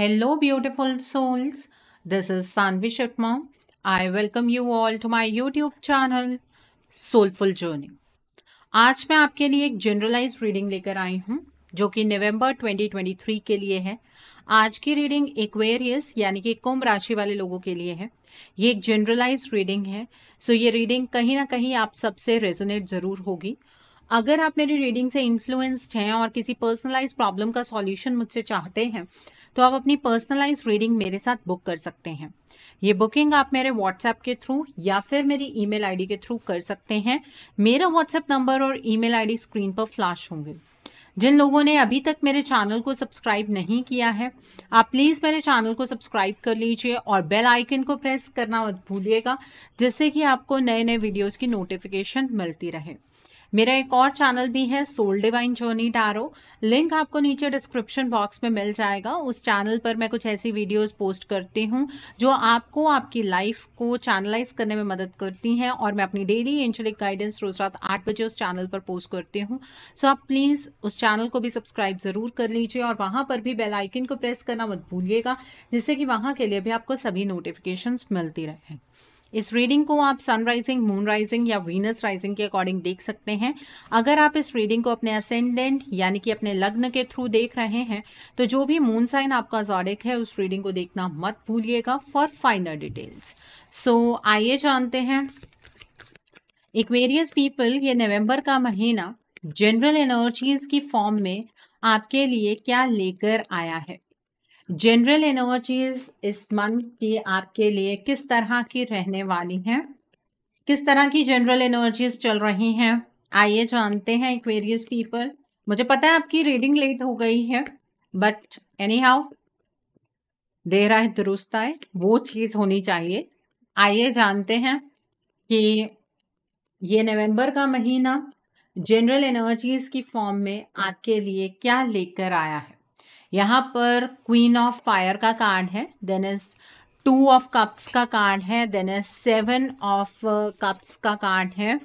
Hello, beautiful souls. This is Sanvi Sharma. I welcome you all to my YouTube channel, Soulful Journey. आज मैं आपके लिए एक generalise reading लेकर आई हूँ जो कि नवंबर 2023 के लिए है। आज की रीडिंग एक्वेरियस यानी कि कुंभ राशि वाले लोगों के लिए है। ये एक जनरलाइज रीडिंग है, सो ये रीडिंग कहीं ना कहीं आप सबसे रेजोनेट ज़रूर होगी। अगर आप मेरी रीडिंग से इन्फ्लुएंस्ड हैं और किसी पर्सनलाइज प्रॉब्लम का सॉल्यूशन मुझसे चाहते हैं तो आप अपनी पर्सनलाइज रीडिंग मेरे साथ बुक कर सकते हैं। ये बुकिंग आप मेरे व्हाट्सएप के थ्रू या फिर मेरी ईमेल आईडी के थ्रू कर सकते हैं। मेरा व्हाट्सएप नंबर और ईमेल आईडी स्क्रीन पर फ्लैश होंगे। जिन लोगों ने अभी तक मेरे चैनल को सब्सक्राइब नहीं किया है, आप प्लीज़ मेरे चैनल को सब्सक्राइब कर लीजिए और बेल आइकन को प्रेस करना मत भूलिएगा, जिससे कि आपको नए नए वीडियोस की नोटिफिकेशन मिलती रहे। मेरा एक और चैनल भी है, soul divine journey tarot. Link आपको नीचे डिस्क्रिप्शन बॉक्स में मिल जाएगा। उस चैनल पर मैं कुछ ऐसी वीडियोस पोस्ट करती हूँ जो आपको आपकी लाइफ को चैनलाइज करने में मदद करती हैं, और मैं अपनी डेली एंजेलिक गाइडेंस रोज रात 8 बजे उस चैनल पर पोस्ट करती हूँ। सो आप प्लीज़ उस चैनल को भी सब्सक्राइब ज़रूर कर लीजिए और वहाँ पर भी बेल आइकन को प्रेस करना मत भूलिएगा, जिससे कि वहाँ के लिए भी आपको सभी नोटिफिकेशंस मिलती रहें। इस रीडिंग को आप सन राइजिंग, मून राइजिंग या वीनस राइजिंग के अकॉर्डिंग देख सकते हैं। अगर आप इस रीडिंग को अपने असेंडेंट यानी कि अपने लग्न के थ्रू देख रहे हैं तो जो भी मून साइन आपका ज़ोडिक है उस रीडिंग को देखना मत भूलिएगा फॉर फाइनल डिटेल्स। सो आइए जानते हैं एक्वेरियस पीपल, ये नवंबर का महीना जनरल एनर्जीज की फॉर्म में आपके लिए क्या लेकर आया है। जनरल एनर्जीज इस मंथ की आपके लिए किस तरह की रहने वाली हैं, किस तरह की जनरल एनर्जीज चल रही हैं, आइए जानते हैं एक्वेरियस पीपल। मुझे पता है आपकी रीडिंग लेट हो गई है, बट एनी हाउ देर आए दुरुस्त आए, वो चीज़ होनी चाहिए। आइए जानते हैं कि ये नवंबर का महीना जनरल एनर्जीज की फॉर्म में आपके लिए क्या लेकर आया है। यहाँ पर क्वीन ऑफ फायर का कार्ड है, देन इज 2 ऑफ कप्स का कार्ड है, देन इज 7 ऑफ कप्स का कार्ड है,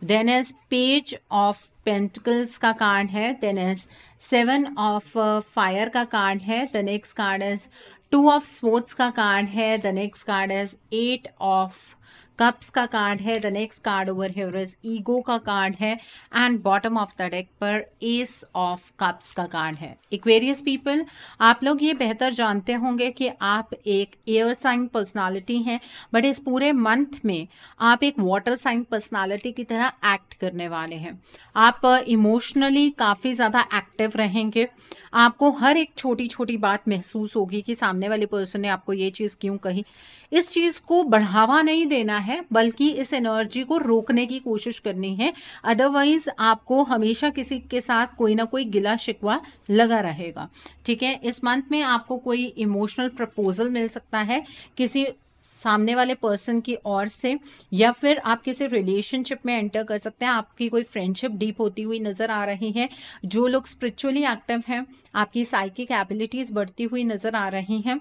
then is page of pentacles का कार्ड है, देन इज 7 ऑफ फायर का कार्ड है, the next card is 2 of swords का कार्ड है, the next card is 8 of cups का कार्ड है, the next card over here is ego का card है, and bottom of the deck पर S of cups का card है। Aquarius people, आप लोग ये बेहतर जानते होंगे कि आप एक एयर साइन पर्सनालिटी हैं, बट इस पूरे मंथ में आप एक वाटर साइन पर्सनालिटी की तरह एक्ट करने वाले हैं। आप इमोशनली काफ़ी ज़्यादा एक्टिव रहेंगे। आपको हर एक छोटी छोटी बात महसूस होगी कि सामने वाले पर्सन ने आपको ये चीज़ क्यों कही। इस चीज़ को बढ़ावा नहीं देना है, बल्कि इस एनर्जी को रोकने की कोशिश करनी है। अदरवाइज आपको हमेशा किसी के साथ कोई ना कोई गिला शिकवा लगा रहेगा। ठीक है, इस मंथ में आपको कोई इमोशनल प्रपोजल मिल सकता है किसी सामने वाले पर्सन की ओर से, या फिर आप किसी रिलेशनशिप में एंटर कर सकते हैं। आपकी कोई फ्रेंडशिप डीप होती हुई नज़र आ रही है। जो लोग स्पिरिचुअली एक्टिव हैं, आपकी साइकिक एबिलिटीज़ बढ़ती हुई नज़र आ रही हैं।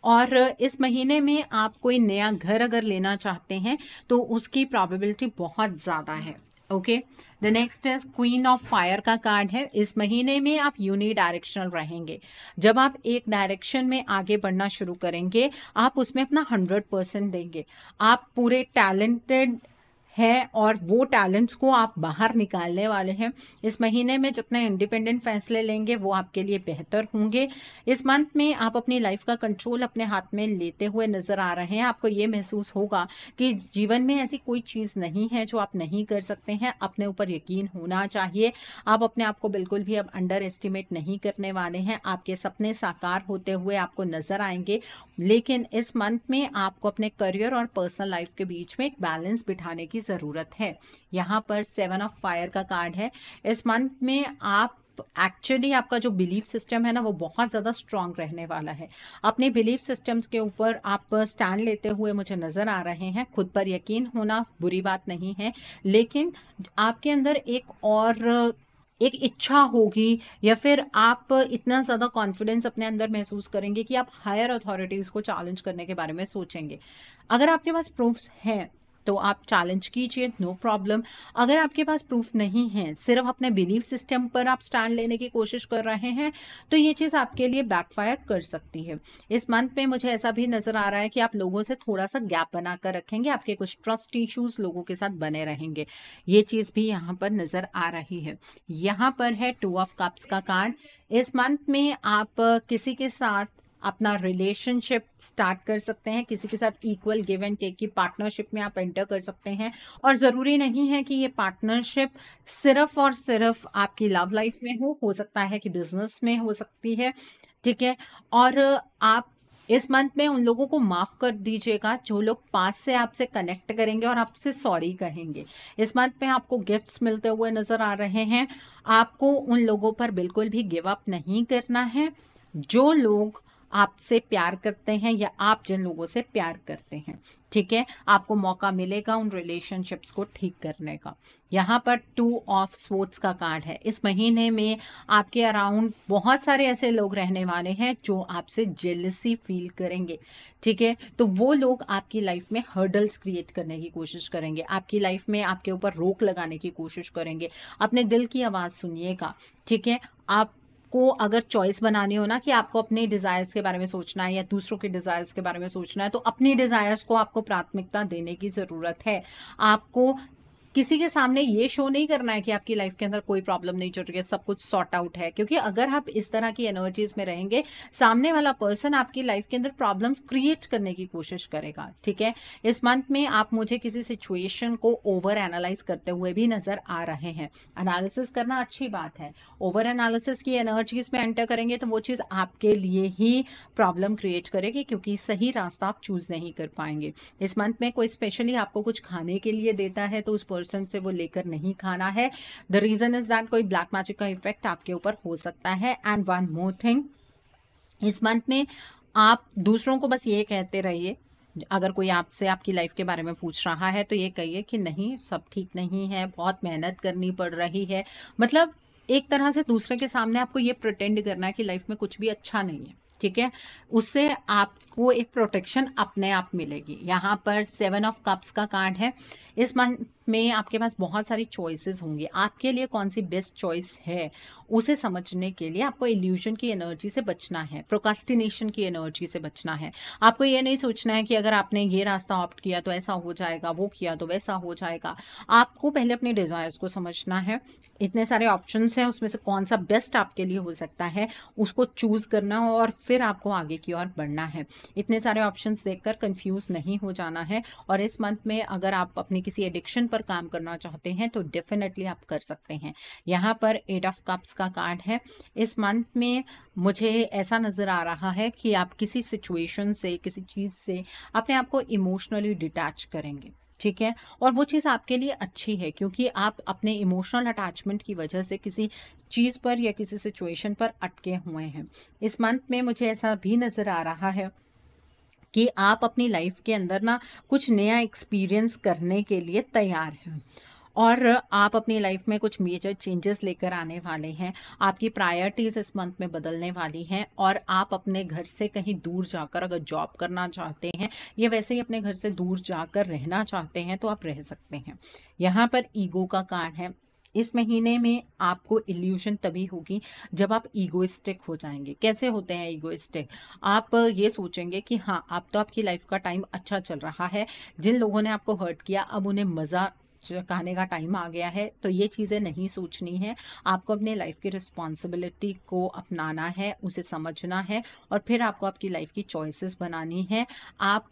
और इस महीने में आप कोई नया घर अगर लेना चाहते हैं तो उसकी प्रोबेबिलिटी बहुत ज़्यादा है। Okay, the next is queen of fire का कार्ड है। इस महीने में आप यूनी डायरेक्शनल रहेंगे। जब आप एक डायरेक्शन में आगे बढ़ना शुरू करेंगे, आप उसमें अपना 100% देंगे। आप पूरे टैलेंटेड है और वो टैलेंट्स को आप बाहर निकालने वाले हैं। इस महीने में जितने इंडिपेंडेंट फैसले लेंगे वो आपके लिए बेहतर होंगे। इस मंथ में आप अपनी लाइफ का कंट्रोल अपने हाथ में लेते हुए नज़र आ रहे हैं। आपको ये महसूस होगा कि जीवन में ऐसी कोई चीज़ नहीं है जो आप नहीं कर सकते हैं। अपने ऊपर यकीन होना चाहिए। आप अपने आप को बिल्कुल भी अब अंडर एस्टिमेट नहीं करने वाले हैं। आपके सपने साकार होते हुए आपको नज़र आएंगे, लेकिन इस मंथ में आपको अपने करियर और पर्सनल लाइफ के बीच में एक बैलेंस बिठाने की ज़रूरत है। यहाँ पर 7 ऑफ फायर का कार्ड है। इस मंथ में आप एक्चुअली आपका जो बिलीफ सिस्टम है ना, वो बहुत ज़्यादा स्ट्रांग रहने वाला है। अपने बिलीफ सिस्टम्स के ऊपर आप स्टैंड लेते हुए मुझे नज़र आ रहे हैं। खुद पर यकीन होना बुरी बात नहीं है, लेकिन आपके अंदर एक इच्छा होगी, या फिर आप इतना ज़्यादा कॉन्फिडेंस अपने अंदर महसूस करेंगे कि आप हायर अथॉरिटीज़ को चैलेंज करने के बारे में सोचेंगे। अगर आपके पास प्रूफ्स हैं तो आप चैलेंज कीजिए, नो प्रॉब्लम। अगर आपके पास प्रूफ नहीं है, सिर्फ अपने बिलीफ सिस्टम पर आप स्टैंड लेने की कोशिश कर रहे हैं, तो ये चीज़ आपके लिए बैकफायर कर सकती है। इस मंथ में मुझे ऐसा भी नजर आ रहा है कि आप लोगों से थोड़ा सा गैप बनाकर रखेंगे, आपके कुछ ट्रस्ट इश्यूज लोगों के साथ बने रहेंगे, ये चीज़ भी यहाँ पर नजर आ रही है। यहाँ पर है 2 ऑफ कप्स का कार्ड। इस मंथ में आप किसी के साथ अपना रिलेशनशिप स्टार्ट कर सकते हैं, किसी के साथ इक्वल गिव एंड टेक की पार्टनरशिप में आप एंटर कर सकते हैं। और ज़रूरी नहीं है कि ये पार्टनरशिप सिर्फ और सिर्फ आपकी लव लाइफ में हो सकता है कि बिजनेस में हो सकती है, ठीक है। और आप इस मंथ में उन लोगों को माफ कर दीजिएगा जो लोग पास से आपसे कनेक्ट करेंगे और आपसे सॉरी कहेंगे। इस मंथ में आपको गिफ्ट्स मिलते हुए नजर आ रहे हैं। आपको उन लोगों पर बिल्कुल भी गिव अप नहीं करना है जो लोग आपसे प्यार करते हैं या आप जिन लोगों से प्यार करते हैं, ठीक है। आपको मौका मिलेगा उन रिलेशनशिप्स को ठीक करने का। यहाँ पर 2 ऑफ स्वॉर्ड्स का कार्ड है। इस महीने में आपके अराउंड बहुत सारे ऐसे लोग रहने वाले हैं जो आपसे जेलसी फील करेंगे, ठीक है। तो वो लोग आपकी लाइफ में हर्डल्स क्रिएट करने की कोशिश करेंगे, आपकी लाइफ में आपके ऊपर रोक लगाने की कोशिश करेंगे। अपने दिल की आवाज़ सुनिएगा, ठीक है। आप को अगर चॉइस बनानी हो ना कि आपको अपने डिजायर्स के बारे में सोचना है या दूसरों के डिजायर्स के बारे में सोचना है, तो अपनी डिजायर्स को आपको प्राथमिकता देने की जरूरत है। आपको किसी के सामने ये शो नहीं करना है कि आपकी लाइफ के अंदर कोई प्रॉब्लम नहीं चल रही है, सब कुछ सॉर्ट आउट है, क्योंकि अगर आप इस तरह की एनर्जीज में रहेंगे, सामने वाला पर्सन आपकी लाइफ के अंदर प्रॉब्लम्स क्रिएट करने की कोशिश करेगा, ठीक है। इस मंथ में आप मुझे किसी सिचुएशन को ओवर एनालाइज करते हुए भी नजर आ रहे हैं। एनालिसिस करना अच्छी बात है, ओवर एनालिसिस की एनर्जीज में एंटर करेंगे तो वो चीज़ आपके लिए ही प्रॉब्लम क्रिएट करेगी, क्योंकि सही रास्ता आप चूज नहीं कर पाएंगे। इस मंथ में कोई स्पेशली आपको कुछ खाने के लिए देता है तो उस पर्सन से वो लेकर नहीं खाना है। द रीजन इज दैट कोई ब्लैक मैजिक का इफेक्ट आपके ऊपर हो सकता है। एंड वन मोर थिंग, इस मंथ में आप दूसरों को बस ये कहते रहिए, अगर कोई आपसे आपकी लाइफ के बारे में पूछ रहा है तो ये कहिए कि नहीं, सब ठीक नहीं है, बहुत मेहनत करनी पड़ रही है। मतलब एक तरह से दूसरे के सामने आपको ये प्रिटेंड करना है कि लाइफ में कुछ भी अच्छा नहीं है, ठीक है। उससे आपको एक प्रोटेक्शन अपने आप मिलेगी। यहाँ पर 7 ऑफ कप्स का कार्ड है। इस मंथ में आपके पास बहुत सारी चॉइसेस होंगी, आपके लिए कौन सी बेस्ट चॉइस है उसे समझने के लिए आपको इल्यूजन की एनर्जी से बचना है, प्रोकास्टिनेशन की एनर्जी से बचना है। आपको ये नहीं सोचना है कि अगर आपने ये रास्ता ऑप्ट किया तो ऐसा हो जाएगा, वो किया तो वैसा हो जाएगा। आपको पहले अपने डिजायर्स को समझना है। इतने सारे ऑप्शंस हैं, उसमें से कौन सा बेस्ट आपके लिए हो सकता है उसको चूज करना हो और फिर आपको आगे की ओर बढ़ना है। इतने सारे ऑप्शंस देखकर कंफ्यूज नहीं हो जाना है। और इस मंथ में अगर आप अपनी किसी एडिक्शन पर काम करना चाहते हैं तो डेफिनेटली आप कर सकते हैं। यहाँ पर 8 ऑफ कप्स का कार्ड है। इस मंथ में मुझे ऐसा नजर आ रहा है कि आप किसी सिचुएशन से, किसी चीज से अपने आप को इमोशनली डिटैच करेंगे, ठीक है। और वो चीज़ आपके लिए अच्छी है, क्योंकि आप अपने इमोशनल अटैचमेंट की वजह से किसी चीज़ पर या किसी सिचुएशन पर अटके हुए हैं। इस मंथ में मुझे ऐसा भी नज़र आ रहा है कि आप अपनी लाइफ के अंदर ना कुछ नया एक्सपीरियंस करने के लिए तैयार हैं और आप अपनी लाइफ में कुछ मेजर चेंजेस लेकर आने वाले हैं। आपकी प्रायोरिटीज इस मंथ में बदलने वाली हैं और आप अपने घर से कहीं दूर जाकर अगर जॉब करना चाहते हैं या वैसे ही अपने घर से दूर जाकर रहना चाहते हैं तो आप रह सकते हैं। यहाँ पर ईगो का कार्ड है। इस महीने में आपको इल्यूशन तभी होगी जब आप ईगोइस्टिक हो जाएंगे। कैसे होते हैं ईगोइस्टिक? आप ये सोचेंगे कि हाँ, अब तो आपकी लाइफ का टाइम अच्छा चल रहा है, जिन लोगों ने आपको हर्ट किया अब उन्हें मज़ा चखाने का टाइम आ गया है। तो ये चीज़ें नहीं सोचनी है। आपको अपने लाइफ की रिस्पॉन्सिबिलिटी को अपनाना है, उसे समझना है और फिर आपको आपकी लाइफ की चॉइसेस बनानी है। आप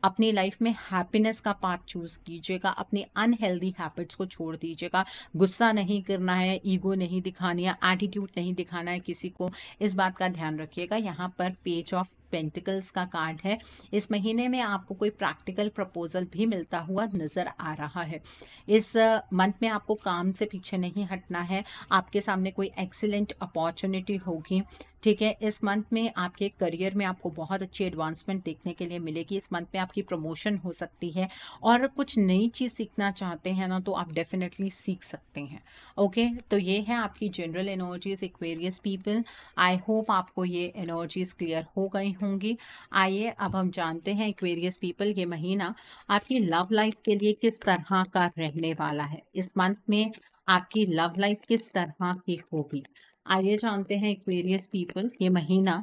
अपनी लाइफ में हैप्पीनेस का पाथ चूज कीजिएगा, अपनी अनहेल्दी हैबिट्स को छोड़ दीजिएगा। गुस्सा नहीं करना है, ईगो नहीं दिखानी है, एटीट्यूड नहीं दिखाना है किसी को, इस बात का ध्यान रखिएगा। यहाँ पर पेज ऑफ पेंटिकल्स का कार्ड है। इस महीने में आपको कोई प्रैक्टिकल प्रपोजल भी मिलता हुआ नजर आ रहा है। इस मंथ में आपको काम से पीछे नहीं हटना है। आपके सामने कोई एक्सीलेंट अपॉर्चुनिटी होगी ठीक है, इस मंथ में आपके करियर में आपको बहुत अच्छी एडवांसमेंट देखने के लिए मिलेगी। इस मंथ में आपकी प्रमोशन हो सकती है और कुछ नई चीज़ सीखना चाहते हैं ना, तो आप डेफिनेटली सीख सकते हैं। ओके, तो ये है आपकी general energies Aquarius people. I hope आपको ये एनर्जीज क्लियर हो गई होंगी। आइए अब हम जानते हैं एक्वेरियस पीपल ये महीना आपकी लव लाइफ के लिए किस तरह का रहने वाला है। इस मंथ में आपकी लव लाइफ किस तरह की होगी। आइए जानते हैं एक्वेरियस पीपल ये महीना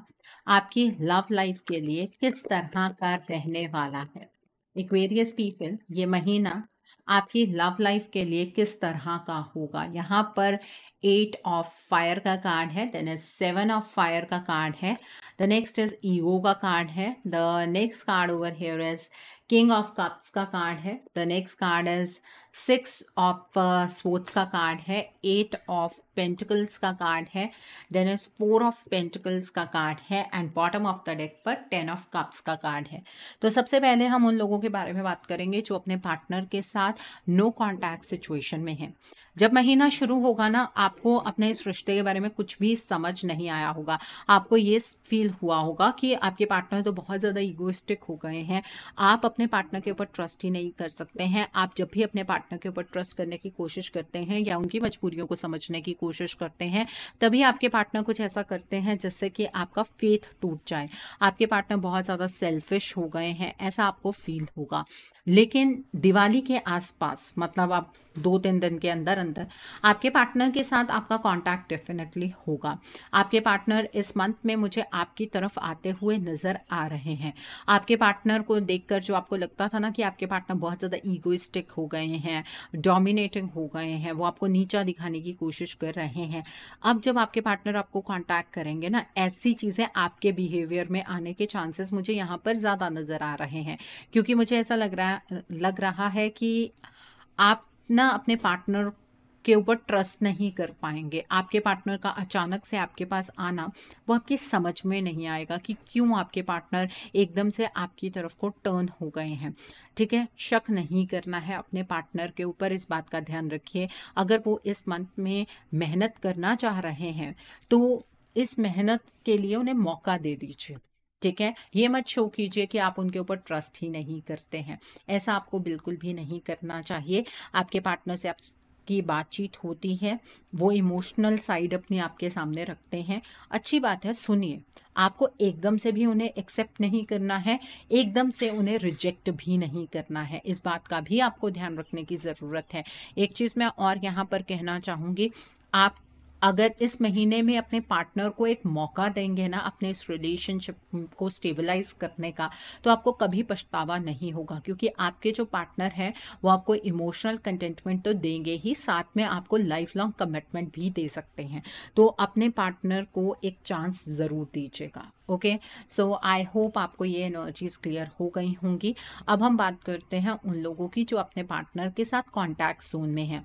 आपकी लव लाइफ के लिए किस तरह का रहने वाला है। एक्वेरियस पीपल ये महीना आपकी लव लाइफ के लिए किस तरह का होगा। यहाँ पर 8 ऑफ फायर का कार्ड है, देन 7 ऑफ फायर का कार्ड है, द नेक्स्ट इज ईगो का कार्ड है, the next card over here is king of cups का कार्ड है, the next card is 6 of swords का कार्ड है, 8 ऑफ पेंटिकल्स का कार्ड है, देन इज 4 ऑफ पेंटिकल्स का कार्ड है and bottom of the deck पर 10 ऑफ कप्स का कार्ड है। तो सबसे पहले हम उन लोगों के बारे में बात करेंगे जो अपने पार्टनर के साथ नो कॉन्टैक्ट सिचुएशन में है। जब महीना शुरू होगा ना, आपको अपने इस रिश्ते के बारे में कुछ भी समझ नहीं आया होगा। आपको ये फील हुआ होगा कि आपके पार्टनर तो बहुत ज़्यादा ईगोइस्टिक हो गए हैं, आप अपने पार्टनर के ऊपर ट्रस्ट ही नहीं कर सकते हैं। आप जब भी अपने पार्टनर के ऊपर ट्रस्ट करने की कोशिश करते हैं या उनकी मजबूरियों को समझने की कोशिश करते हैं, तभी आपके पार्टनर कुछ ऐसा करते हैं जिससे कि आपका फेथ टूट जाए। आपके पार्टनर बहुत ज़्यादा सेल्फिश हो गए हैं, ऐसा आपको फील होगा। लेकिन दिवाली के आसपास, मतलब आप 2-3 दिन के अंदर अंदर आपके पार्टनर के साथ आपका कांटेक्ट डेफिनेटली होगा। आपके पार्टनर इस मंथ में मुझे आपकी तरफ आते हुए नज़र आ रहे हैं। आपके पार्टनर को देखकर जो आपको लगता था ना कि आपके पार्टनर बहुत ज़्यादा ईगोइस्टिक हो गए हैं, डोमिनेटिंग हो गए हैं, वो आपको नीचा दिखाने की कोशिश कर रहे हैं, अब जब आपके पार्टनर आपको कांटेक्ट करेंगे ना, ऐसी चीज़ें आपके बिहेवियर में आने के चांसेस मुझे यहाँ पर ज़्यादा नज़र आ रहे हैं। क्योंकि मुझे ऐसा लग रहा है कि आप ना अपने पार्टनर के ऊपर ट्रस्ट नहीं कर पाएंगे। आपके पार्टनर का अचानक से आपके पास आना वो आपकी समझ में नहीं आएगा कि क्यों आपके पार्टनर एकदम से आपकी तरफ को टर्न हो गए हैं। ठीक है, शक नहीं करना है अपने पार्टनर के ऊपर, इस बात का ध्यान रखिए। अगर वो इस मंथ में मेहनत करना चाह रहे हैं तो इस मेहनत के लिए उन्हें मौका दे दीजिए। ठीक है, ये मत शो कीजिए कि आप उनके ऊपर ट्रस्ट ही नहीं करते हैं, ऐसा आपको बिल्कुल भी नहीं करना चाहिए। आपके पार्टनर से आपकी बातचीत होती है, वो इमोशनल साइड अपनी आपके सामने रखते हैं, अच्छी बात है, सुनिए। आपको एकदम से भी उन्हें एक्सेप्ट नहीं करना है, एकदम से उन्हें रिजेक्ट भी नहीं करना है, इस बात का भी आपको ध्यान रखने की ज़रूरत है। एक चीज़ मैं और यहाँ पर कहना चाहूँगी, आप अगर इस महीने में अपने पार्टनर को एक मौका देंगे ना अपने इस रिलेशनशिप को स्टेबलाइज करने का, तो आपको कभी पछतावा नहीं होगा। क्योंकि आपके जो पार्टनर हैं वो आपको इमोशनल कंटेंटमेंट तो देंगे ही, साथ में आपको लाइफ लॉन्ग कमिटमेंट भी दे सकते हैं। तो अपने पार्टनर को एक चांस ज़रूर दीजिएगा। ओके, सो आई होप आपको ये एनर्जीज क्लियर हो गई होंगी। अब हम बात करते हैं उन लोगों की जो अपने पार्टनर के साथ कॉन्टैक्ट जोन में हैं।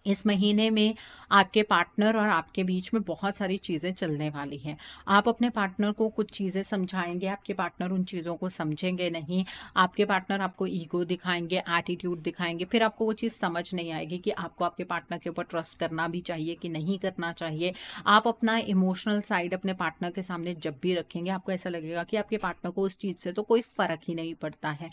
इस महीने में आपके पार्टनर और आपके बीच में बहुत सारी चीज़ें चलने वाली हैं। आप अपने पार्टनर को कुछ चीज़ें समझाएंगे, आपके पार्टनर उन चीज़ों को समझेंगे नहीं। आपके पार्टनर आपको ईगो दिखाएंगे, एटीट्यूड दिखाएंगे, फिर आपको वो चीज़ समझ नहीं आएगी कि आपको आपके पार्टनर के ऊपर ट्रस्ट करना भी चाहिए कि नहीं करना चाहिए। आप अपना इमोशनल साइड अपने पार्टनर के सामने जब भी रखेंगे, आपको ऐसा लगेगा कि आपके पार्टनर को उस चीज़ से तो कोई फ़र्क ही नहीं पड़ता है।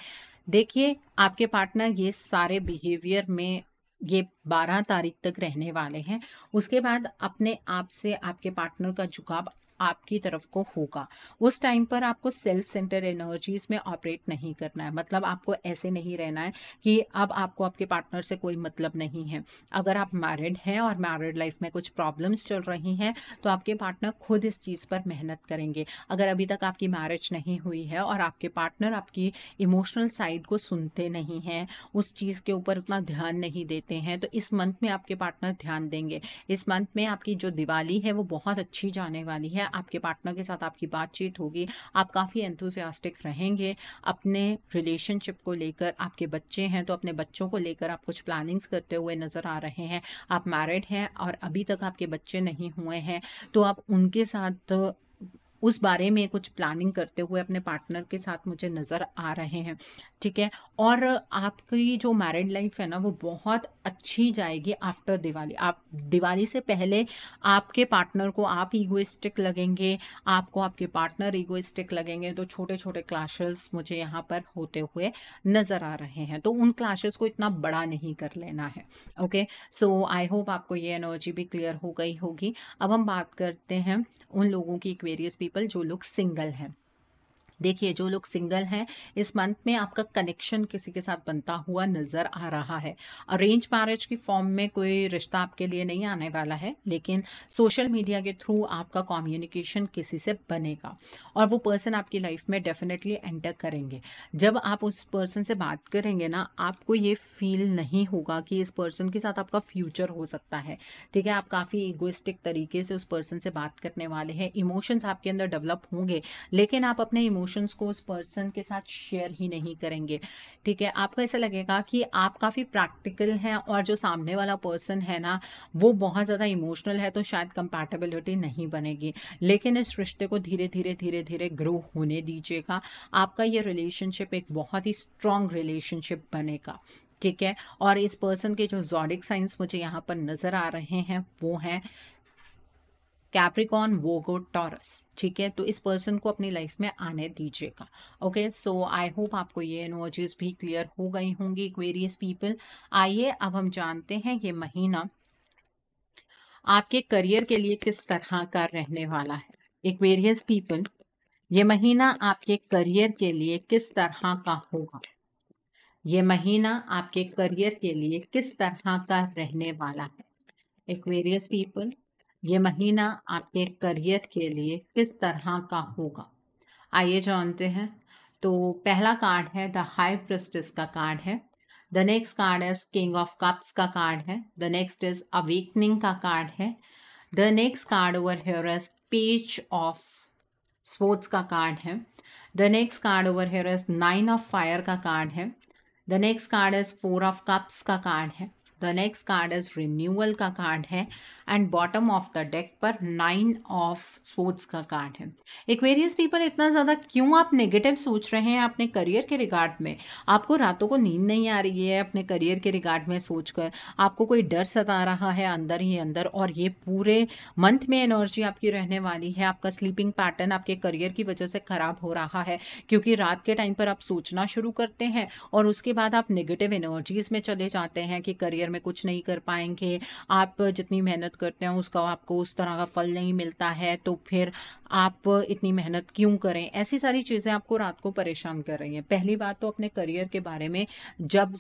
देखिए, आपके पार्टनर ये सारे बिहेवियर में ये 12 तारीख तक रहने वाले हैं। उसके बाद अपने आप से आपके पार्टनर का झुकाव आपकी तरफ को होगा। उस टाइम पर आपको सेल्फ सेंटर एनर्जीज में ऑपरेट नहीं करना है। मतलब आपको ऐसे नहीं रहना है कि अब आपको आपके पार्टनर से कोई मतलब नहीं है। अगर आप मैरिड हैं और मैरिड लाइफ में कुछ प्रॉब्लम्स चल रही हैं, तो आपके पार्टनर खुद इस चीज़ पर मेहनत करेंगे। अगर अभी तक आपकी मैरिज नहीं हुई है और आपके पार्टनर आपकी इमोशनल साइड को सुनते नहीं हैं, उस चीज़ के ऊपर उतना ध्यान नहीं देते हैं, तो इस मंथ में आपके पार्टनर ध्यान देंगे। इस मंथ में आपकी जो दिवाली है वो बहुत अच्छी जाने वाली है। आपके पार्टनर के साथ आपकी बातचीत होगी, आप काफ़ी एंथुसियास्टिक रहेंगे अपने रिलेशनशिप को लेकर। आपके बच्चे हैं तो अपने बच्चों को लेकर आप कुछ प्लानिंग्स करते हुए नज़र आ रहे हैं। आप मैरिड हैं और अभी तक आपके बच्चे नहीं हुए हैं, तो आप उनके साथ उस बारे में कुछ प्लानिंग करते हुए अपने पार्टनर के साथ मुझे नज़र आ रहे हैं। ठीक है। और आपकी जो मैरिड लाइफ है ना वो बहुत अच्छी जाएगी आफ्टर दिवाली। आप दिवाली से पहले आपके पार्टनर को आप ईगोइस्टिक लगेंगे, आपको आपके पार्टनर ईगोइस्टिक लगेंगे, तो छोटे छोटे क्लैशेस मुझे यहाँ पर होते हुए नज़र आ रहे हैं। तो उन क्लैशेस को इतना बड़ा नहीं कर लेना है। ओके, सो आई होप आपको ये एनर्जी भी क्लियर हो गई होगी। अब हम बात करते हैं उन लोगों की, एक्वेरियस पीपल जो लोग सिंगल हैं। देखिए, जो लोग सिंगल हैं, इस मंथ में आपका कनेक्शन किसी के साथ बनता हुआ नज़र आ रहा है। अरेंज मैरिज की फॉर्म में कोई रिश्ता आपके लिए नहीं आने वाला है, लेकिन सोशल मीडिया के थ्रू आपका कम्युनिकेशन किसी से बनेगा और वो पर्सन आपकी लाइफ में डेफिनेटली एंटर करेंगे। जब आप उस पर्सन से बात करेंगे ना, आपको ये फील नहीं होगा कि इस पर्सन के साथ आपका फ्यूचर हो सकता है। ठीक है, आप काफ़ी इगोइस्टिक तरीके से उस पर्सन से बात करने वाले हैं, इमोशंस आपके अंदर डेवलप होंगे, लेकिन आप अपने इमोशंस को उस पर्सन के साथ शेयर ही नहीं करेंगे। ठीक है, आपको ऐसा लगेगा कि आप काफ़ी प्रैक्टिकल हैं और जो सामने वाला पर्सन है ना वो बहुत ज़्यादा इमोशनल है, तो शायद कंपैटिबिलिटी नहीं बनेगी। लेकिन इस रिश्ते को धीरे धीरे धीरे धीरे ग्रो होने दीजिएगा। आपका ये रिलेशनशिप एक बहुत ही स्ट्रॉन्ग रिलेशनशिप बनेगा। ठीक है, और इस पर्सन के जो ज़ोडिक साइंस मुझे यहाँ पर नज़र आ रहे हैं वो हैं कैप्रिकॉन, वोगो, टॉरस। ठीक है, तो इस पर्सन को अपनी लाइफ में आने दीजिएगा। ओके, सो आई होप आपको ये एनर्जीज भी क्लियर हो गई होंगी एक्वेरियस पीपल। आइए अब हम जानते हैं ये महीना आपके करियर के लिए किस तरह का रहने वाला है। एक्वेरियस पीपल, ये महीना आपके करियर के लिए किस तरह का होगा। ये महीना आपके करियर के लिए किस तरह का रहने वाला है। एक्वेरियस पीपल, ये महीना आपके करियर के लिए किस तरह का होगा। आइए जानते हैं। तो पहला कार्ड है द हाई प्रिस्टेस का कार्ड है। The next card is king of cups का कार्ड है। द नेक्स्ट इज अवेकनिंग का कार्ड है। The next card over here is page of sports का कार्ड है। The next card over here is nine of fire का card है। The next card is four of cups का card है। The next card is renewal का card है and bottom of the deck पर nine of sports का card है। Aquarius people, इतना ज़्यादा क्यों आप नेगेटिव सोच रहे हैं अपने करियर के रिगार्ड में। आपको रातों को नींद नहीं आ रही है अपने करियर के रिगार्ड में सोचकर, आपको कोई डर सता रहा है अंदर ही अंदर, और ये पूरे मंथ में एनर्जी आपकी रहने वाली है। आपका स्लीपिंग पैटर्न आपके करियर की वजह से ख़राब हो रहा है, क्योंकि रात के टाइम पर आप सोचना शुरू करते हैं और उसके बाद आप नेगेटिव एनर्जीज में चले जाते हैं कि करियर में कुछ नहीं कर पाएंगे, आप जितनी मेहनत करते हैं उसका आपको उस तरह का फल नहीं मिलता है, तो फिर आप इतनी मेहनत क्यों करें। ऐसी सारी चीज़ें आपको रात को परेशान कर रही हैं। पहली बात तो अपने करियर के बारे में जब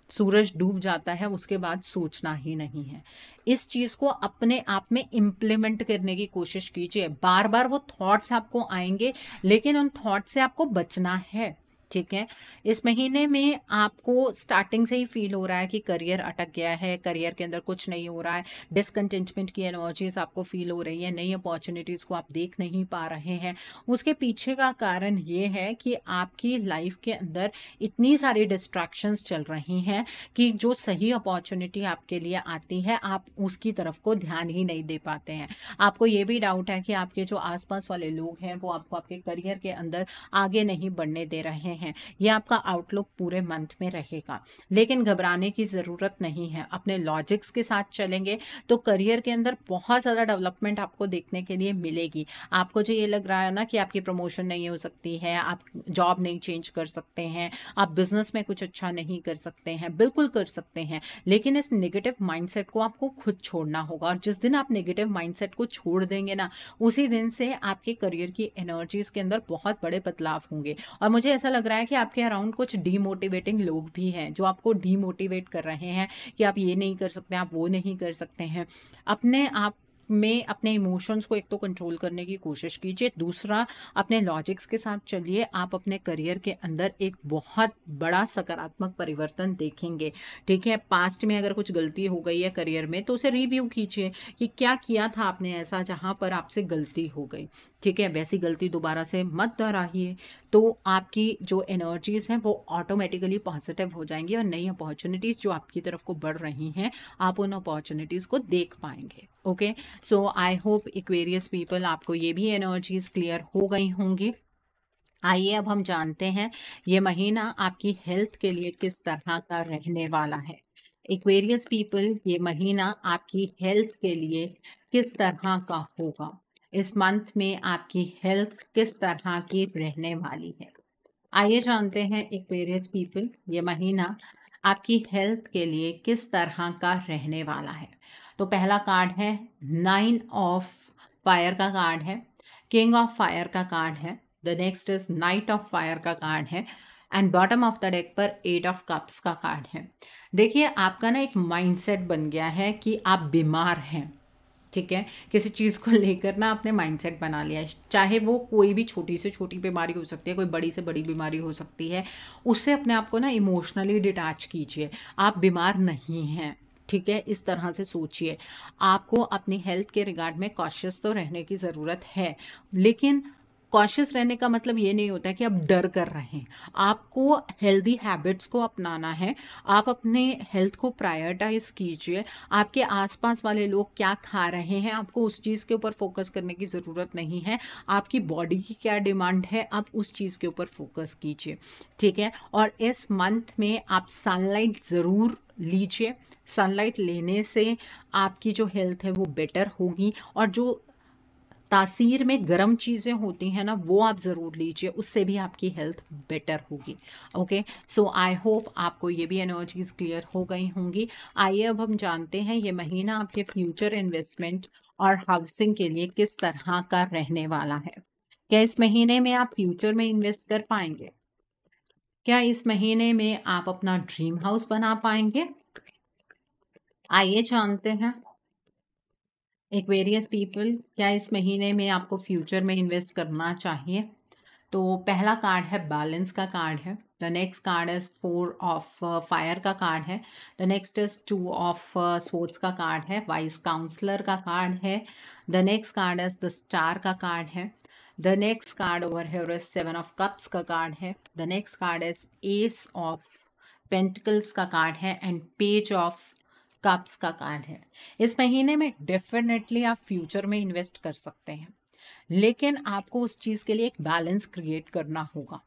सूरज डूब जाता है उसके बाद सोचना ही नहीं है। इस चीज़ को अपने आप में इम्प्लीमेंट करने की कोशिश कीजिए। बार बार वो थॉट्स आपको आएंगे, लेकिन उन थॉट से आपको बचना है। ठीक है, इस महीने में आपको स्टार्टिंग से ही फील हो रहा है कि करियर अटक गया है, करियर के अंदर कुछ नहीं हो रहा है, डिसकंटेंटमेंट की एनर्जीज आपको फील हो रही है, नई अपॉर्चुनिटीज़ को आप देख नहीं पा रहे हैं। उसके पीछे का कारण ये है कि आपकी लाइफ के अंदर इतनी सारी डिस्ट्रैक्शंस चल रही हैं कि जो सही अपॉर्चुनिटी आपके लिए आती है आप उसकी तरफ को ध्यान ही नहीं दे पाते हैं। आपको ये भी डाउट है कि आपके जो आसपास वाले लोग हैं वो आपको आपके करियर के अंदर आगे नहीं बढ़ने दे रहे हैं। ये आपका आउटलुक पूरे मंथ में रहेगा, लेकिन घबराने की ज़रूरत नहीं है। अपने लॉजिक्स के साथ चलेंगे तो करियर के अंदर बहुत ज़्यादा डेवलपमेंट आपको देखने के लिए मिलेगी। आपको जो ये लग रहा है ना कि आपकी प्रमोशन नहीं हो सकती है, आप जॉब नहीं चेंज कर सकते हैं, आप बिजनेस में कुछ अच्छा नहीं कर सकते हैं, बिल्कुल कर सकते हैं, लेकिन इस नेगेटिव माइंडसेट को आपको खुद छोड़ना होगा। और जिस दिन आप नेगेटिव माइंडसेट को छोड़ देंगे ना, उसी दिन से आपके करियर की एनर्जीज के अंदर बहुत बड़े बदलाव होंगे। और मुझे ऐसा लग रहा है कि आपके अराउंड कुछ डीमोटिवेटिंग लोग भी हैं जो आपको डीमोटिवेट कर रहे हैं कि आप ये नहीं कर सकते, आप वो नहीं कर सकते हैं। अपने आप में अपने इमोशंस को एक तो कंट्रोल करने की कोशिश कीजिए, दूसरा अपने लॉजिक्स के साथ चलिए। आप अपने करियर के अंदर एक बहुत बड़ा सकारात्मक परिवर्तन देखेंगे। ठीक है, पास्ट में अगर कुछ गलती हो गई है करियर में तो उसे रिव्यू कीजिए कि क्या किया था आपने ऐसा जहां पर आपसे गलती हो गई। ठीक है, वैसी गलती दोबारा से मत दोहराइए, तो आपकी जो एनर्जीज हैं वो ऑटोमेटिकली पॉजिटिव हो जाएंगी और नई अपॉर्चुनिटीज़ जो आपकी तरफ को बढ़ रही हैं आप उन अपॉर्चुनिटीज़ को देख पाएंगे। Okay, so I hope Aquarius people आपको ये भी एनर्जीज क्लियर हो गई होंगी। आइए अब हम जानते हैं ये महीना आपकी हेल्थ के लिए किस तरह का रहने वाला है। एक्वेरियस पीपल, ये महीना आपकी हेल्थ के लिए किस तरह का होगा। इस मंथ में आपकी हेल्थ किस तरह की रहने वाली है। आइए जानते हैं एक्वेरियस पीपल, ये महीना आपकी हेल्थ के लिए किस तरह का रहने वाला है। तो पहला कार्ड है 9 ऑफ फायर का कार्ड है, किंग ऑफ फायर का कार्ड है। The next is night of fire का कार्ड है and bottom of the deck पर 8 ऑफ कप्स का कार्ड है। देखिए, आपका ना एक माइंडसेट बन गया है कि आप बीमार हैं। ठीक है, किसी चीज़ को लेकर ना आपने माइंडसेट बना लिया है, चाहे वो कोई भी छोटी से छोटी बीमारी हो सकती है, कोई बड़ी से बड़ी बीमारी हो सकती है। उससे अपने आप को ना इमोशनली डिटैच कीजिए। आप बीमार नहीं हैं, ठीक है, इस तरह से सोचिए। आपको अपनी हेल्थ के रिगार्ड में कॉशियस तो रहने की ज़रूरत है, लेकिन कॉशियस रहने का मतलब ये नहीं होता है कि आप डर कर रहे हैं। आपको हेल्दी हैबिट्स को अपनाना है। आप अपने हेल्थ को प्रायोरिटाइज कीजिए। आपके आसपास वाले लोग क्या खा रहे हैं, आपको उस चीज़ के ऊपर फोकस करने की ज़रूरत नहीं है। आपकी बॉडी की क्या डिमांड है, आप उस चीज़ के ऊपर फोकस कीजिए, ठीक है। और इस मंथ में आप सनलाइट ज़रूर लीजिए। सनलाइट लेने से आपकी जो हेल्थ है वो बेटर होगी, और जो तासीर में गर्म चीज़ें होती हैं ना, वो आप ज़रूर लीजिए, उससे भी आपकी हेल्थ बेटर होगी। ओके, सो आई होप आपको ये भी एनर्जीज क्लियर हो गई होंगी। आइए अब हम जानते हैं ये महीना आपके फ्यूचर इन्वेस्टमेंट और हाउसिंग के लिए किस तरह का रहने वाला है। क्या इस महीने में आप फ्यूचर में इन्वेस्ट कर पाएंगे? क्या इस महीने में आप अपना ड्रीम हाउस बना पाएंगे? आइए जानते हैं एक्वेरियस पीपल, क्या इस महीने में आपको फ्यूचर में इन्वेस्ट करना चाहिए। तो पहला कार्ड है बैलेंस का कार्ड है। The next card is 4 of fire का कार्ड है। The next is 2 of swords का कार्ड है। वाइस काउंसलर का कार्ड है। The next card is the star का कार्ड है। The next card over here is 7 of cups का card है। The next card is S of pentacles का card है एंड पेज ऑफ कप्स का card है। इस महीने में डेफिनेटली आप फ्यूचर में इन्वेस्ट कर सकते हैं, लेकिन आपको उस चीज़ के लिए एक बैलेंस क्रिएट करना होगा,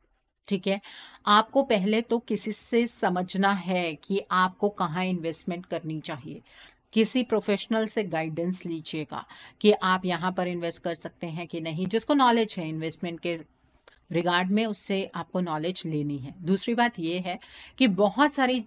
ठीक है। आपको पहले तो किसी से समझना है कि आपको कहाँ इन्वेस्टमेंट करनी चाहिए। किसी प्रोफेशनल से गाइडेंस लीजिएगा कि आप यहाँ पर इन्वेस्ट कर सकते हैं कि नहीं। जिसको नॉलेज है इन्वेस्टमेंट के रिगार्ड में, उससे आपको नॉलेज लेनी है। दूसरी बात यह है कि बहुत सारी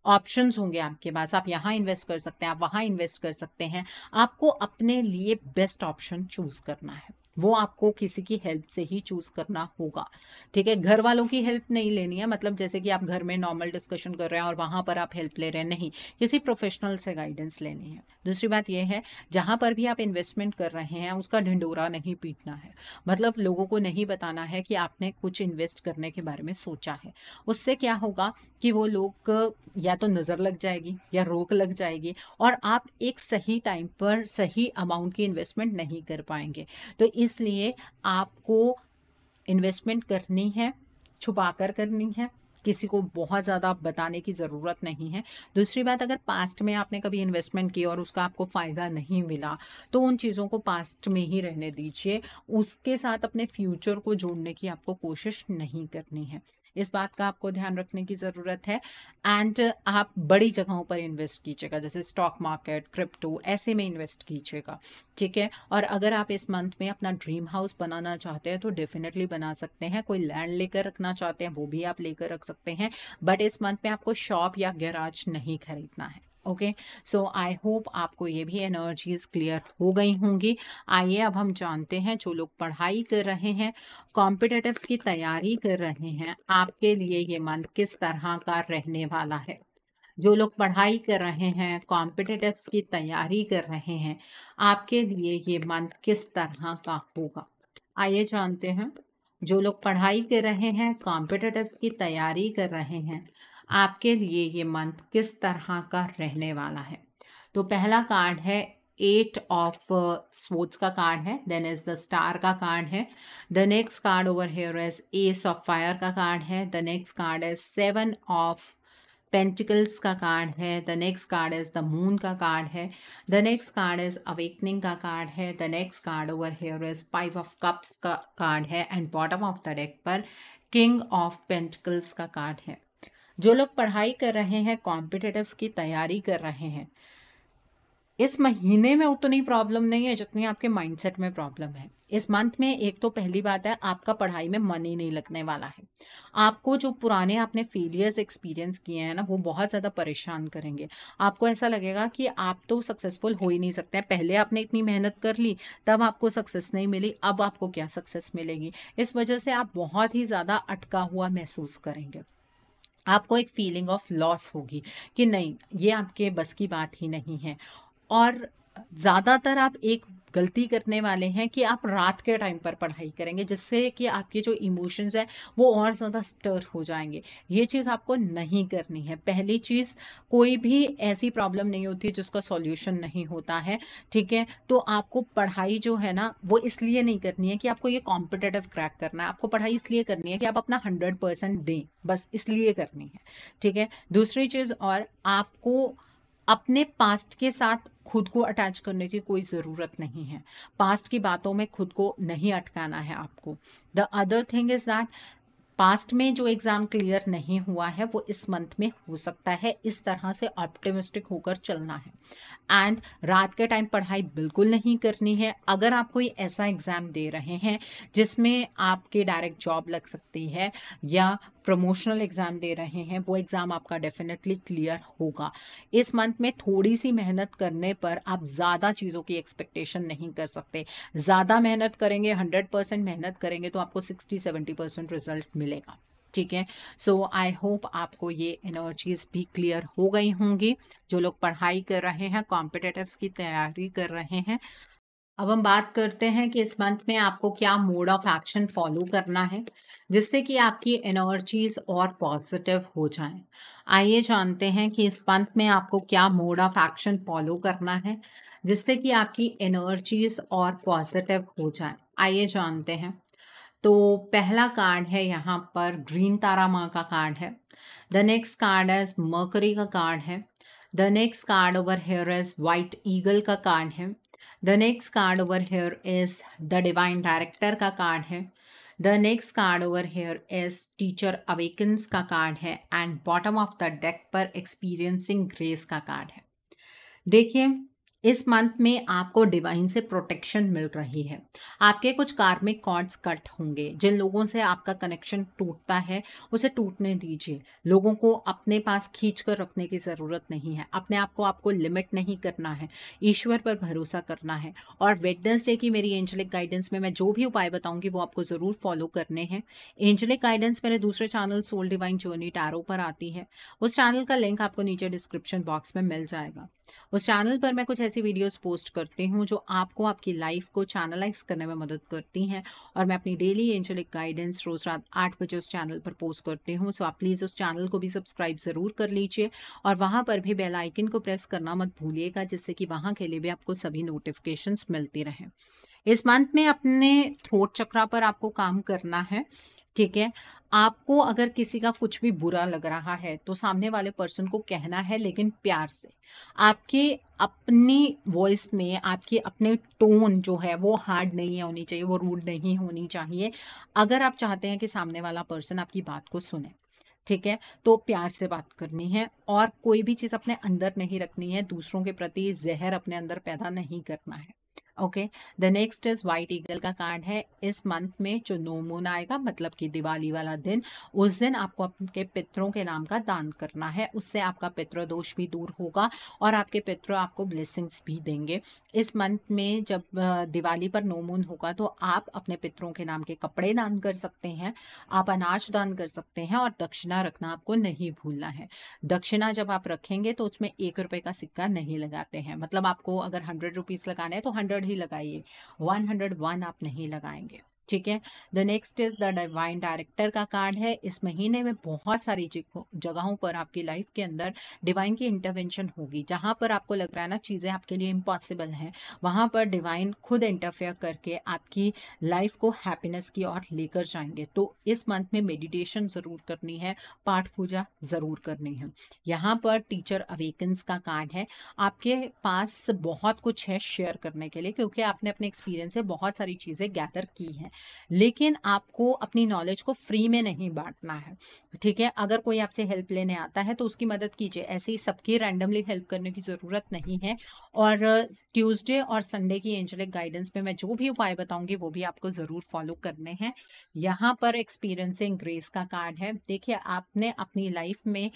ऑप्शंस होंगे आपके पास। आप यहाँ इन्वेस्ट कर सकते हैं, आप वहाँ इन्वेस्ट कर सकते हैं। आपको अपने लिए बेस्ट ऑप्शन चूज करना है, वो आपको किसी की हेल्प से ही चूज करना होगा, ठीक है। घर वालों की हेल्प नहीं लेनी है, मतलब जैसे कि आप घर में नॉर्मल डिस्कशन कर रहे हैं और वहाँ पर आप हेल्प ले रहे हैं, नहीं, किसी प्रोफेशनल से गाइडेंस लेनी है। दूसरी बात यह है, जहाँ पर भी आप इन्वेस्टमेंट कर रहे हैं उसका ढिंडोरा नहीं पीटना है। मतलब लोगों को नहीं बताना है कि आपने कुछ इन्वेस्ट करने के बारे में सोचा है। उससे क्या होगा कि वो लोग या तो नज़र लग जाएगी या रोक लग जाएगी, और आप एक सही टाइम पर सही अमाउंट की इन्वेस्टमेंट नहीं कर पाएंगे। तो इसलिए आपको इन्वेस्टमेंट करनी है, छुपा कर करनी है, किसी को बहुत ज़्यादा बताने की ज़रूरत नहीं है। दूसरी बात, अगर पास्ट में आपने कभी इन्वेस्टमेंट की और उसका आपको फ़ायदा नहीं मिला, तो उन चीज़ों को पास्ट में ही रहने दीजिए। उसके साथ अपने फ्यूचर को जोड़ने की आपको कोशिश नहीं करनी है। इस बात का आपको ध्यान रखने की ज़रूरत है। एंड आप बड़ी जगहों पर इन्वेस्ट कीजिएगा, जैसे स्टॉक मार्केट, क्रिप्टो, ऐसे में इन्वेस्ट कीजिएगा, ठीक है। और अगर आप इस मंथ में अपना ड्रीम हाउस बनाना चाहते हैं तो डेफिनेटली बना सकते हैं। कोई लैंड लेकर रखना चाहते हैं वो भी आप लेकर रख सकते हैं, बट इस मंथ में आपको शॉप या गैराज नहीं खरीदना है। ओके, सो आई होप आपको ये भी एनर्जीज क्लियर हो गई होंगी। आइए अब हम जानते हैं, जो लोग पढ़ाई कर रहे हैं, कॉम्पिटिटिव्स की तैयारी कर रहे हैं, आपके लिए ये मंथ किस तरह का रहने वाला है। जो लोग पढ़ाई कर रहे हैं, कॉम्पिटिटिव्स की तैयारी कर रहे हैं, आपके लिए ये मंथ किस तरह का होगा। आइए जानते हैं, जो लोग पढ़ाई कर रहे हैं, कॉम्पिटिटिव्स की तैयारी कर रहे हैं, आपके लिए ये मंथ किस तरह का रहने वाला है। तो पहला कार्ड है 8 ऑफ स्वॉर्ड्स का कार्ड है, देन इज द स्टार का कार्ड है। The next card over here is S of fire का कार्ड है। The next card is 7 of pentacles का कार्ड है, the next card is the moon का card है, the next card is awakening का card है, the next card over here is 5 of cups का card है and bottom of the deck पर king of pentacles का card है। जो लोग पढ़ाई कर रहे हैं, कॉम्पिटिटिव्स की तैयारी कर रहे हैं, इस महीने में उतनी प्रॉब्लम नहीं है जितनी आपके माइंडसेट में प्रॉब्लम है। इस मंथ में एक तो पहली बात है, आपका पढ़ाई में मन ही नहीं लगने वाला है। आपको जो पुराने आपने फेलियर्स एक्सपीरियंस किए हैं ना, वो बहुत ज़्यादा परेशान करेंगे। आपको ऐसा लगेगा कि आप तो सक्सेसफुल हो ही नहीं सकते हैं। पहले आपने इतनी मेहनत कर ली, तब आपको सक्सेस नहीं मिली, अब आपको क्या सक्सेस मिलेगी। इस वजह से आप बहुत ही ज़्यादा अटका हुआ महसूस करेंगे। आपको एक फीलिंग ऑफ लॉस होगी कि नहीं, ये आपके बस की बात ही नहीं है। और ज़्यादातर आप एक गलती करने वाले हैं कि आप रात के टाइम पर पढ़ाई करेंगे, जिससे कि आपके जो इमोशंस है वो और ज़्यादा स्टर हो जाएंगे। ये चीज़ आपको नहीं करनी है। पहली चीज़, कोई भी ऐसी प्रॉब्लम नहीं होती जिसका सॉल्यूशन नहीं होता है, ठीक है। तो आपको पढ़ाई जो है ना, वो इसलिए नहीं करनी है कि आपको ये कॉम्पिटिटिव क्रैक करना है। आपको पढ़ाई इसलिए करनी है कि आप अपना 100% दें, बस इसलिए करनी है, ठीक है। दूसरी चीज़, और आपको अपने पास्ट के साथ खुद को अटैच करने की कोई ज़रूरत नहीं है। पास्ट की बातों में खुद को नहीं अटकाना है आपको। The other thing is that past में जो एग्ज़ाम क्लियर नहीं हुआ है वो इस मंथ में हो सकता है। इस तरह से ऑप्टिमिस्टिक होकर चलना है। एंड रात के टाइम पढ़ाई बिल्कुल नहीं करनी है। अगर आप कोई ऐसा एग्ज़ाम दे रहे हैं जिसमें आपके डायरेक्ट जॉब लग सकती है या प्रमोशनल एग्ज़ाम दे रहे हैं, वो एग्ज़ाम आपका डेफिनेटली क्लियर होगा। इस मंथ में थोड़ी सी मेहनत करने पर आप ज़्यादा चीज़ों की एक्सपेक्टेशन नहीं कर सकते। ज़्यादा मेहनत करेंगे, 100% मेहनत करेंगे तो आपको 60-70% रिजल्ट मिलेगा, ठीक है। सो आई होप आपको ये एनर्जीज भी क्लियर हो गई होंगी। जो लोग पढ़ाई कर रहे हैं, कॉम्पिटिटिव्स की तैयारी कर रहे हैं, अब हम बात करते हैं कि इस मंथ में आपको क्या मोड ऑफ एक्शन फॉलो करना है जिससे कि आपकी एनर्जीज और पॉजिटिव हो जाएं। आइए जानते हैं कि इस मंथ में आपको क्या मोड ऑफ एक्शन फॉलो करना है जिससे कि आपकी एनर्जीज और पॉजिटिव हो जाएं। आइए जानते हैं। तो पहला कार्ड है यहाँ पर ग्रीन तारा माँ का कार्ड है। द नेक्स्ट कार्ड है मर्करी का कार्ड है। The next card over here is white eagle का कार्ड है। The next card over here is the divine director का कार्ड है। The next card over here is teacher awakens का card है and bottom of the deck पर experiencing grace का card है। देखिए, इस मंथ में आपको डिवाइन से प्रोटेक्शन मिल रही है। आपके कुछ कार्मिक कॉर्ड्स कट होंगे। जिन लोगों से आपका कनेक्शन टूटता है उसे टूटने दीजिए। लोगों को अपने पास खींच कर रखने की ज़रूरत नहीं है। अपने आप को आपको लिमिट नहीं करना है। ईश्वर पर भरोसा करना है। और वेडनेसडे की मेरी एंजलिक गाइडेंस में मैं जो भी उपाय बताऊंगी वो आपको ज़रूर फॉलो करने हैं। एंजलिक गाइडेंस मेरे दूसरे channel soul divine journey tarot पर आती है। उस चैनल का लिंक आपको नीचे डिस्क्रिप्शन बॉक्स में मिल जाएगा। उस चैनल पर मैं कुछ ऐसी वीडियोस पोस्ट करती हूँ जो आपको आपकी लाइफ को चैनलाइज करने में मदद करती हैं। और मैं अपनी डेली एंजलिक गाइडेंस रोज रात 8 बजे उस चैनल पर पोस्ट करती हूँ। सो आप प्लीज़ उस चैनल को भी सब्सक्राइब ज़रूर कर लीजिए और वहाँ पर भी बेल आइकन को प्रेस करना मत भूलिएगा, जिससे कि वहाँ के लिए भी आपको सभी नोटिफिकेशंस मिलती रहें। इस मंथ में अपने थ्रोट चक्रा पर आपको काम करना है, ठीक है। आपको अगर किसी का कुछ भी बुरा लग रहा है तो सामने वाले पर्सन को कहना है, लेकिन प्यार से। आपके अपनी वॉइस में आपकी अपने टोन जो है वो हार्ड नहीं होनी चाहिए, वो रूड नहीं होनी चाहिए। अगर आप चाहते हैं कि सामने वाला पर्सन आपकी बात को सुने, ठीक है, तो प्यार से बात करनी है और कोई भी चीज़ अपने अंदर नहीं रखनी है। दूसरों के प्रति जहर अपने अंदर पैदा नहीं करना है। Okay, the next is white eagle का कार्ड है। इस मंथ में जो नो मून आएगा, मतलब कि दिवाली वाला दिन, उस दिन आपको आपके पितरों के नाम का दान करना है। उससे आपका पितृ दोष भी दूर होगा और आपके पितृ आपको ब्लेसिंग्स भी देंगे। इस मंथ में जब दिवाली पर नो मून होगा तो आप अपने पितरों के नाम के कपड़े दान कर सकते हैं, आप अनाज दान कर सकते हैं और दक्षिणा रखना आपको नहीं भूलना है। दक्षिणा जब आप रखेंगे तो उसमें 1 रुपए का सिक्का नहीं लगाते हैं। मतलब आपको अगर 100 रुपीज़ लगाना है तो 100 ही लगाइए, 101 आप नहीं लगाएंगे, ठीक है। The next is the divine director का कार्ड है। इस महीने में बहुत सारी जगहों पर आपकी लाइफ के अंदर डिवाइन की इंटरवेंशन होगी। जहां पर आपको लग रहा है ना चीज़ें आपके लिए इम्पॉसिबल हैं, वहां पर डिवाइन खुद इंटरफेयर करके आपकी लाइफ को हैप्पीनेस की ओर लेकर जाएंगे। तो इस मंथ में मेडिटेशन ज़रूर करनी है, पाठ पूजा ज़रूर करनी है। यहाँ पर टीचर अवेकन्स का कार्ड है। आपके पास बहुत कुछ है शेयर करने के लिए, क्योंकि आपने अपने एक्सपीरियंस से बहुत सारी चीज़ें गैदर की हैं, लेकिन आपको अपनी नॉलेज को फ्री में नहीं बांटना है। ठीक है, अगर कोई आपसे हेल्प लेने आता है तो उसकी मदद कीजिए, ऐसे ही सबकी रैंडमली हेल्प करने की ज़रूरत नहीं है। और ट्यूसडे और संडे की एंजेलिक गाइडेंस में मैं जो भी उपाय बताऊंगी वो भी आपको ज़रूर फॉलो करने हैं। यहाँ पर एक्सपीरियंसिंग ग्रेस का कार्ड है। देखिए, आपने अपनी लाइफ में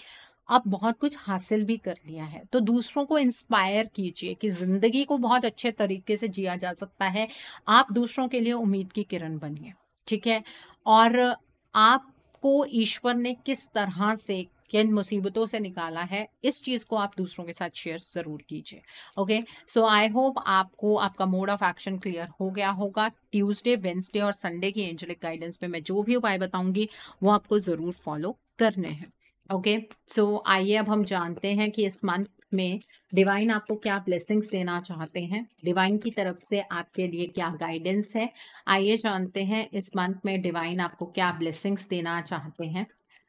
अब बहुत कुछ हासिल भी कर लिया है, तो दूसरों को इंस्पायर कीजिए कि जिंदगी को बहुत अच्छे तरीके से जिया जा सकता है। आप दूसरों के लिए उम्मीद की किरण बनिए। ठीक है, और आपको ईश्वर ने किस तरह से किन मुसीबतों से निकाला है, इस चीज को आप दूसरों के साथ शेयर जरूर कीजिए। ओके, सो आई होप आपको आपका मोड ऑफ एक्शन क्लियर हो गया होगा। ट्यूसडे, वेंसडे और संडे की एंजेलिक गाइडेंस में मैं जो भी उपाय बताऊंगी वो आपको जरूर फॉलो करने हैं। ओके, सो आइए अब हम जानते हैं कि इस मंथ में डिवाइन आपको क्या ब्लेसिंग्स देना चाहते हैं, डिवाइन की तरफ से आपके लिए क्या गाइडेंस है। आइए जानते हैं इस मंथ में डिवाइन आपको क्या ब्लेसिंग्स देना चाहते हैं,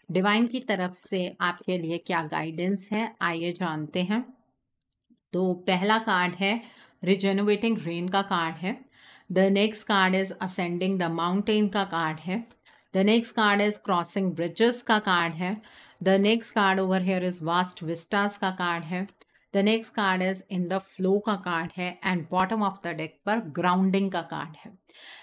डिवाइन की तरफ से आपके लिए क्या गाइडेंस है। आइए जानते हैं। तो पहला कार्ड है रिजेनोवेटिंग रेन का कार्ड है। The next card is ascending the mountain का कार्ड है। The next card is crossing bridges का कार्ड है। The next card over here is vast Vistas का कार्ड है। The next card is in the flow का card है। And bottom of the deck पर grounding का card है।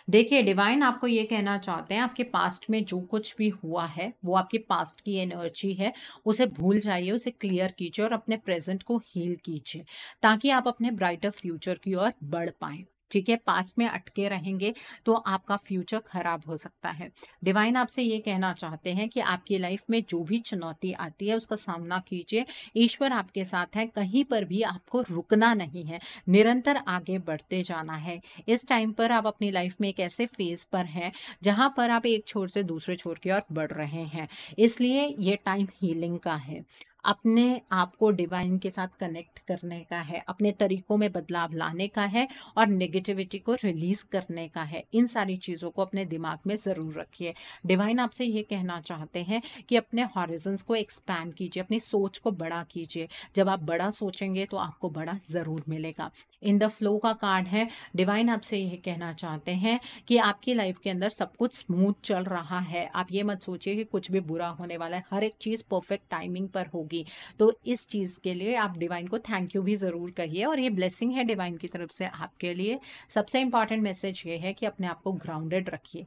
देखिए, डिवाइन आपको ये कहना चाहते हैं, आपके पास्ट में जो कुछ भी हुआ है वो आपके पास्ट की एनर्जी है, उसे भूल जाइए, उसे क्लियर कीजिए और अपने प्रेजेंट को हील कीजिए, ताकि आप अपने ब्राइटर फ्यूचर की ओर बढ़ पाएं। ठीक है, पास्ट में अटके रहेंगे तो आपका फ्यूचर खराब हो सकता है। डिवाइन आपसे ये कहना चाहते हैं कि आपकी लाइफ में जो भी चुनौती आती है उसका सामना कीजिए, ईश्वर आपके साथ है, कहीं पर भी आपको रुकना नहीं है, निरंतर आगे बढ़ते जाना है। इस टाइम पर आप अपनी लाइफ में एक ऐसे फेज पर हैं जहां पर आप एक छोर से दूसरे छोर की ओर बढ़ रहे हैं, इसलिए ये टाइम हीलिंग का है। अपने आप को डिवाइन के साथ कनेक्ट करने का है, अपने तरीकों में बदलाव लाने का है और नेगेटिविटी को रिलीज करने का है। इन सारी चीज़ों को अपने दिमाग में ज़रूर रखिए। डिवाइन आपसे ये कहना चाहते हैं कि अपने हॉरिजन्स को एक्सपैंड कीजिए, अपनी सोच को बड़ा कीजिए। जब आप बड़ा सोचेंगे तो आपको बड़ा ज़रूर मिलेगा। इन द फ्लो का कार्ड है। डिवाइन आपसे यह कहना चाहते हैं कि आपकी लाइफ के अंदर सब कुछ स्मूथ चल रहा है। आप ये मत सोचिए कि कुछ भी बुरा होने वाला है, हर एक चीज़ परफेक्ट टाइमिंग पर होगी। तो इस चीज़ के लिए आप डिवाइन को थैंक यू भी ज़रूर कहिए, और ये ब्लेसिंग है डिवाइन की तरफ से आपके लिए। सबसे इंपॉर्टेंट मैसेज ये है कि अपने आप को ग्राउंडेड रखिए,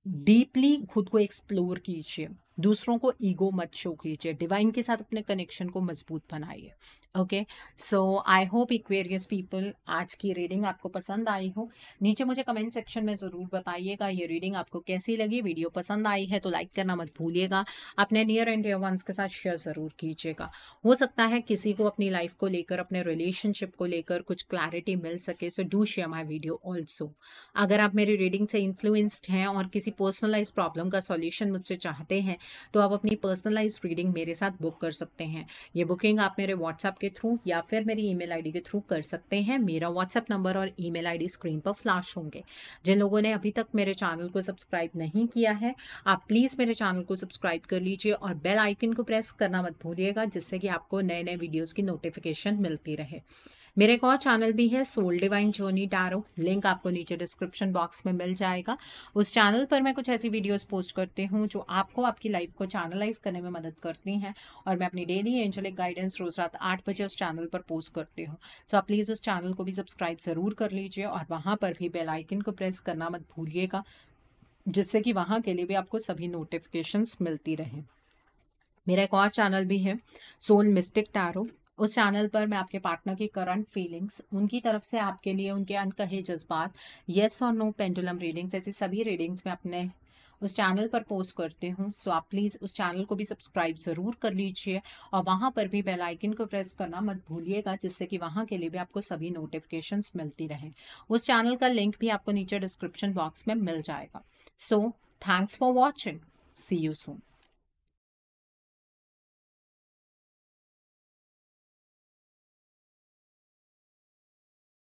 डीपली खुद को एक्सप्लोर कीजिए, दूसरों को ईगो मत शो कीजिए, डिवाइन के साथ अपने कनेक्शन को मजबूत बनाइए। Okay, so I hope Aquarius people आज की रीडिंग आपको पसंद आई हो। नीचे मुझे कमेंट सेक्शन में ज़रूर बताइएगा ये रीडिंग आपको कैसी लगी। वीडियो पसंद आई है तो लाइक करना मत भूलिएगा, अपने नियर एंड डियर वंस के साथ शेयर ज़रूर कीजिएगा। हो सकता है किसी को अपनी लाइफ को लेकर, अपने रिलेशनशिप को लेकर कुछ क्लैरिटी मिल सके, so do share my video also. अगर आप मेरी रीडिंग से इन्फ्लुएंस्ड हैं और किसी पर्सनलाइज प्रॉब्लम का सॉल्यूशन मुझसे चाहते हैं तो आप अपनी पर्सनलाइज रीडिंग मेरे साथ बुक कर सकते हैं। ये बुकिंग आप मेरे व्हाट्सएप के थ्रू या फिर मेरी ईमेल आईडी के थ्रू कर सकते हैं। मेरा व्हाट्सएप नंबर और ईमेल आईडी स्क्रीन पर फ्लैश होंगे। जिन लोगों ने अभी तक मेरे चैनल को सब्सक्राइब नहीं किया है, आप प्लीज़ मेरे चैनल को सब्सक्राइब कर लीजिए और बेल आइकन को प्रेस करना मत भूलिएगा, जिससे कि आपको नए नए वीडियोज़ की नोटिफिकेशन मिलती रहे। मेरे एक और चैनल भी है, soul divine journey tarot, link आपको नीचे डिस्क्रिप्शन बॉक्स में मिल जाएगा। उस चैनल पर मैं कुछ ऐसी वीडियोस पोस्ट करती हूँ जो आपको आपकी लाइफ को चैनलाइज करने में मदद करती हैं, और मैं अपनी डेली एंजेलिक गाइडेंस रोज रात 8 बजे उस चैनल पर पोस्ट करती हूँ। सो आप प्लीज़ उस चैनल को भी सब्सक्राइब ज़रूर कर लीजिए और वहाँ पर भी बेल आइकन को प्रेस करना मत भूलिएगा, जिससे कि वहाँ के लिए भी आपको सभी नोटिफिकेशंस मिलती रहें। मेरा एक और चैनल भी है, सोल मिस्टिक टैरो। उस चैनल पर मैं आपके पार्टनर की करंट फीलिंग्स, उनकी तरफ से आपके लिए उनके अनकहे जज्बात, येस और नो पेंडुलम रीडिंग्स, ऐसी सभी रीडिंग्स मैं अपने उस चैनल पर पोस्ट करती हूँ। सो आप प्लीज़ उस चैनल को भी सब्सक्राइब ज़रूर कर लीजिए और वहाँ पर भी बेल आइकन को प्रेस करना मत भूलिएगा, जिससे कि वहाँ के लिए भी आपको सभी नोटिफिकेशंस मिलती रहें। उस चैनल का लिंक भी आपको नीचे डिस्क्रिप्शन बॉक्स में मिल जाएगा। So, thanks for watching. See you soon.